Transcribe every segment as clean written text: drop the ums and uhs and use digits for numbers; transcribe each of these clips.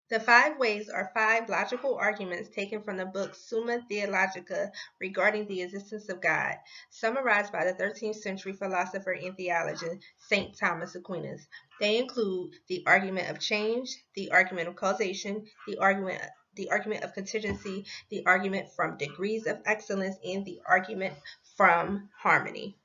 The five ways are five logical arguments taken from the book Summa Theologica regarding the existence of God, summarized by the 13th century philosopher and theologian St. Thomas Aquinas. They include the argument of change, the argument of causation, the argument of contingency, the argument from degrees of excellence, and the argument from harmony.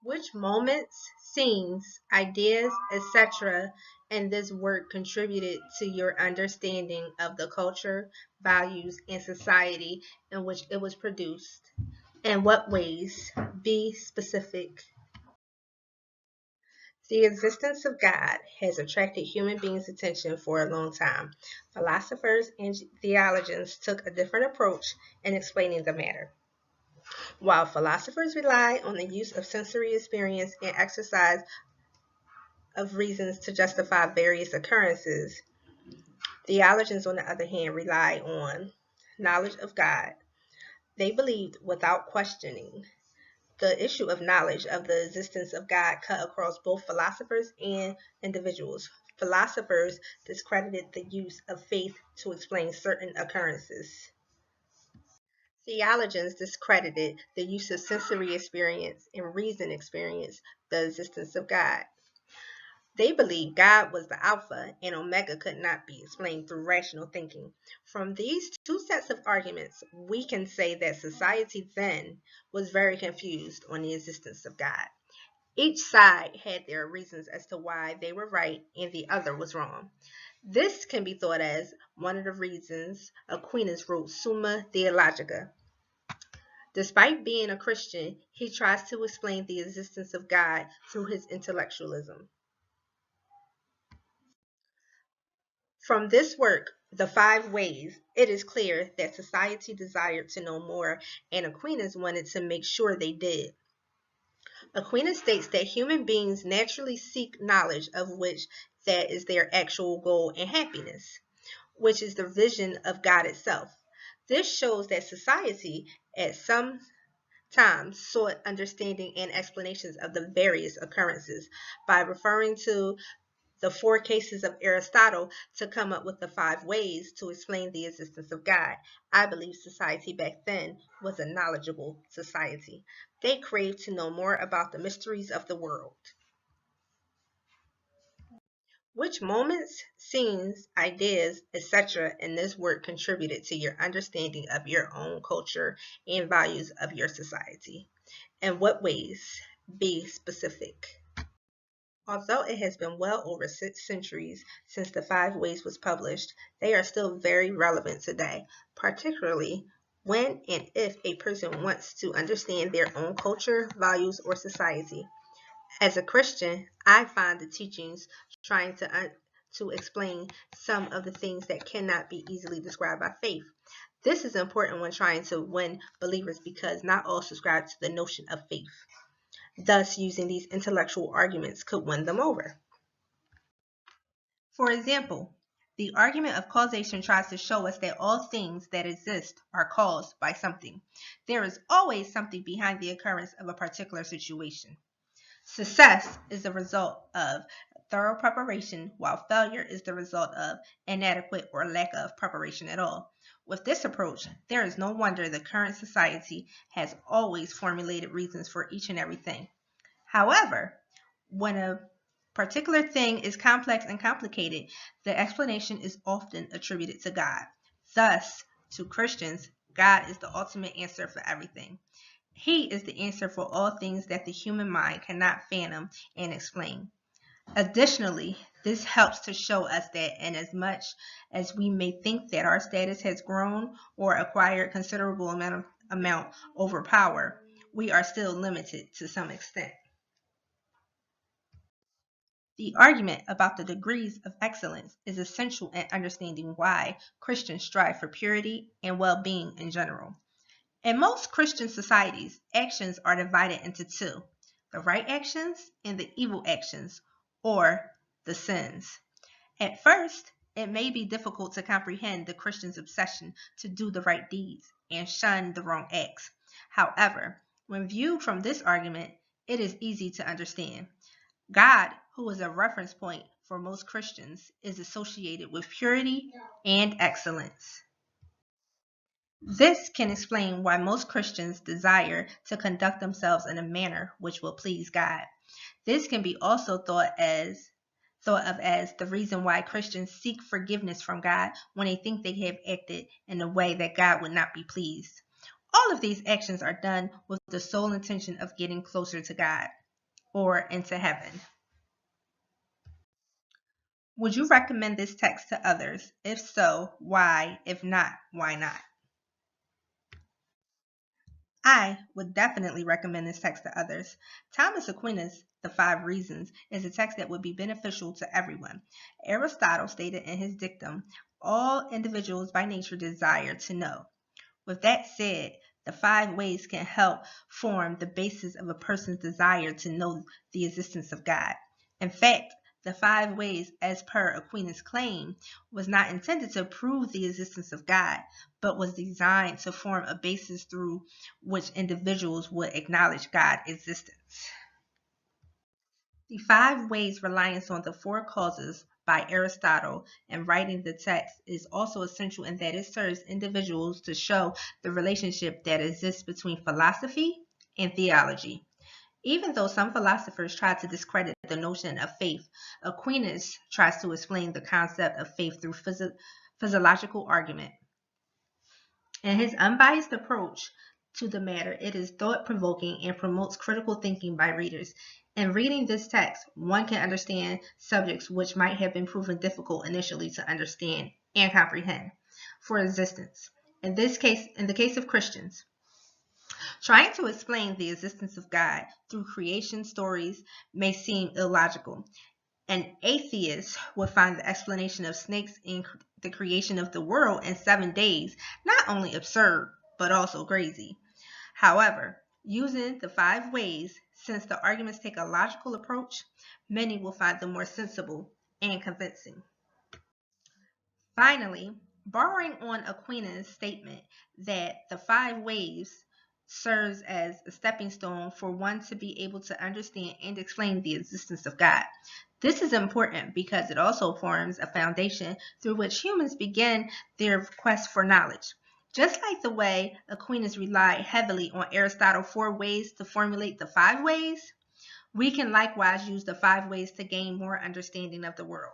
Which moments, scenes, ideas, etc., in this work contributed to your understanding of the culture, values, and society in which it was produced? In what ways? Be specific. The existence of God has attracted human beings' attention for a long time. Philosophers and theologians took a different approach in explaining the matter. While philosophers rely on the use of sensory experience and exercise of reasons to justify various occurrences, theologians, on the other hand, rely on knowledge of God. They believed without questioning. The issue of knowledge of the existence of God cut across both philosophers and individuals. Philosophers discredited the use of faith to explain certain occurrences. Theologians discredited the use of sensory experience and reason experience the existence of God. They believed God was the Alpha and Omega could not be explained through rational thinking. From these two sets of arguments, we can say that society then was very confused on the existence of God. Each side had their reasons as to why they were right and the other was wrong. This can be thought as one of the reasons Aquinas wrote Summa Theologica. Despite being a Christian, he tries to explain the existence of God through his intellectualism. From this work, The Five Ways, it is clear that society desired to know more, and Aquinas wanted to make sure they did. Aquinas states that human beings naturally seek knowledge of which that is their actual goal and happiness, which is the vision of God itself. This shows that society, at some times, sought understanding and explanations of the various occurrences by referring to the four cases of Aristotle to come up with the five ways to explain the existence of God. I believe society back then was a knowledgeable society. They craved to know more about the mysteries of the world. Which moments, scenes, ideas, etc., in this work contributed to your understanding of your own culture and values of your society? In what ways? Be specific. Although it has been well over 6 centuries since The Five Ways was published, they are still very relevant today, particularly when and if a person wants to understand their own culture, values, or society. As a Christian, I find the teachings trying to explain some of the things that cannot be easily described by faith. This is important when trying to win believers because not all subscribe to the notion of faith. Thus, using these intellectual arguments could win them over. For example, the argument of causation tries to show us that all things that exist are caused by something. There is always something behind the occurrence of a particular situation. Success is the result of thorough preparation, while failure is the result of inadequate or lack of preparation at all. With this approach, there is no wonder the current society has always formulated reasons for each and everything. However, when a particular thing is complex and complicated, the explanation is often attributed to God. Thus, to Christians, God is the ultimate answer for everything. He is the answer for all things that the human mind cannot fathom and explain. Additionally, this helps to show us that inasmuch as we may think that our status has grown or acquired considerable amount over power, we are still limited to some extent. The argument about the degrees of excellence is essential in understanding why Christians strive for purity and well-being in general. In most Christian societies, actions are divided into two: the right actions and the evil actions, or the sins. At first, it may be difficult to comprehend the Christian's obsession to do the right deeds and shun the wrong acts. However, when viewed from this argument, it is easy to understand. God, who is a reference point for most Christians, is associated with purity and excellence. This can explain why most Christians desire to conduct themselves in a manner which will please God. This can be also thought of as the reason why Christians seek forgiveness from God when they think they have acted in a way that God would not be pleased. All of these actions are done with the sole intention of getting closer to God or into heaven. Would you recommend this text to others? If so, why? If not, why not? I would definitely recommend this text to others. Thomas Aquinas' The Five Reasons is a text that would be beneficial to everyone. Aristotle stated in his dictum, all individuals by nature desire to know. With that said, the 5 ways can help form the basis of a person's desire to know the existence of God. In fact, the 5 ways, as per Aquinas' claim, was not intended to prove the existence of God, but was designed to form a basis through which individuals would acknowledge God's existence. The 5 ways reliance on the 4 causes by Aristotle in writing the text is also essential in that it serves individuals to show the relationship that exists between philosophy and theology. Even though some philosophers try to discredit the notion of faith, Aquinas tries to explain the concept of faith through physiological argument. In his unbiased approach to the matter, it is thought-provoking and promotes critical thinking by readers. In reading this text, one can understand subjects which might have been proven difficult initially to understand and comprehend. For instance, in the case of Christians, trying to explain the existence of God through creation stories may seem illogical. An atheist would find the explanation of snakes in the creation of the world in 7 days not only absurd, but also crazy. However, using the 5 ways, since the arguments take a logical approach, many will find them more sensible and convincing. Finally, borrowing on Aquinas' statement that the 5 ways serves as a stepping stone for one to be able to understand and explain the existence of God. This is important because it also forms a foundation through which humans begin their quest for knowledge. Just like the way Aquinas relied heavily on Aristotle's 4 ways to formulate the 5 ways, we can likewise use the 5 ways to gain more understanding of the world.